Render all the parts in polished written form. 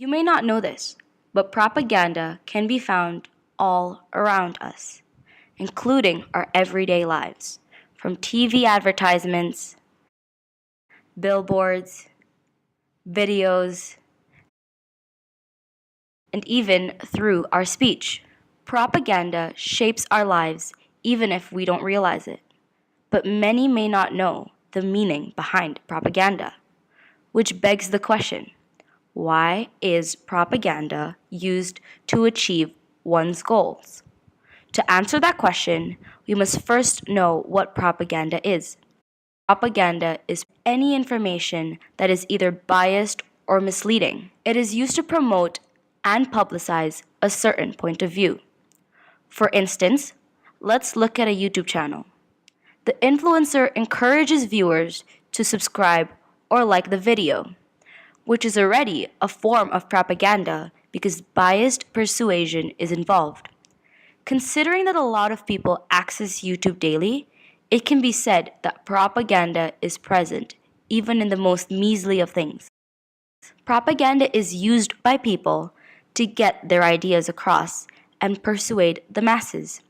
You may not know this, but propaganda can be found all around us, including our everyday lives, from TV advertisements, billboards, videos, and even through our speech. Propaganda shapes our lives even if we don't realize it. But many may not know the meaning behind propaganda, which begs the question, why is propaganda used to achieve one's goals? To answer that question, we must first know what propaganda is. Propaganda is any information that is either biased or misleading. It is used to promote and publicize a certain point of view. For instance, let's look at a YouTube channel. The influencer encourages viewers to subscribe or like the video, which is already a form of propaganda because biased persuasion is involved. Considering that a lot of people access YouTube daily, it can be said that propaganda is present even in the most measly of things. Propaganda is used by people to get their ideas across and persuade the masses.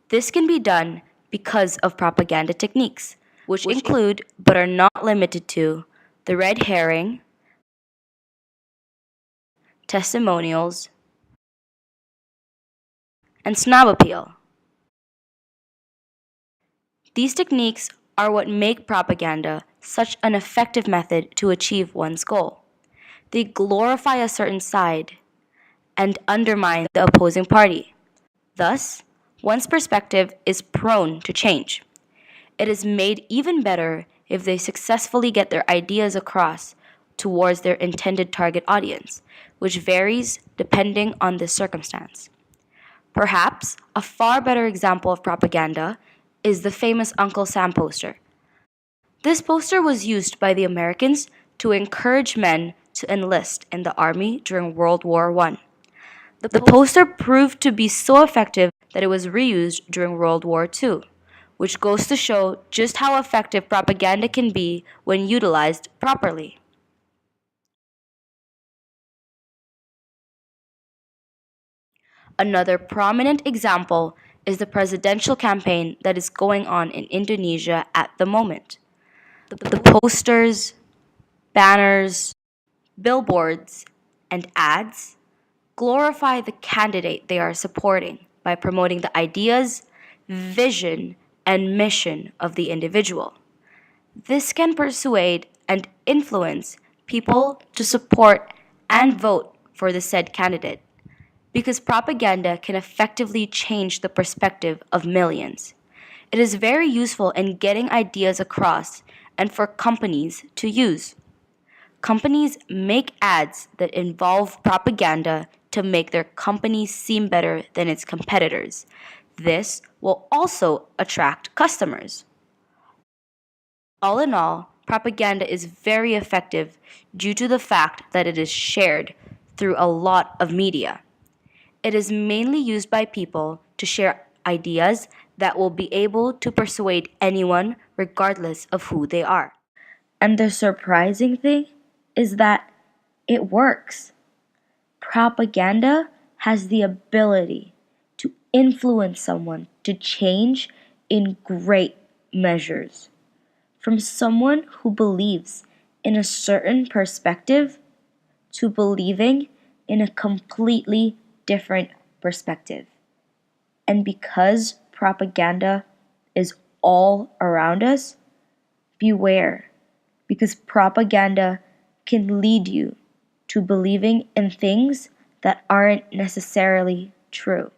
This can be done because of propaganda techniques, which include but are not limited to the red herring, testimonials, and snob appeal. These techniques are what make propaganda such an effective method to achieve one's goal. They glorify a certain side and undermine the opposing party. Thus, one's perspective is prone to change. It is made even better if they successfully get their ideas across towards their intended target audience, which varies depending on the circumstance. Perhaps a far better example of propaganda is the famous Uncle Sam poster. This poster was used by the Americans to encourage men to enlist in the army during World War I. The poster proved to be so effective that it was reused during World War II, which goes to show just how effective propaganda can be when utilized properly. Another prominent example is the presidential campaign that is going on in Indonesia at the moment. The posters, banners, billboards, and ads glorify the candidate they are supporting by promoting the ideas, vision, and mission of the individual. This can persuade and influence people to support and vote for the said candidate because propaganda can effectively change the perspective of millions. It is very useful in getting ideas across and for companies to use. Companies make ads that involve propaganda to make their company seem better than its competitors. This will also attract customers. All in all, propaganda is very effective due to the fact that it is shared through a lot of media. It is mainly used by people to share ideas that will be able to persuade anyone regardless of who they are. And the surprising thing is that it works. Propaganda has the ability to influence someone to change in great measures. From someone who believes in a certain perspective to believing in a completely different perspective. And because propaganda is all around us, beware, because propaganda can lead you to believing in things that aren't necessarily true.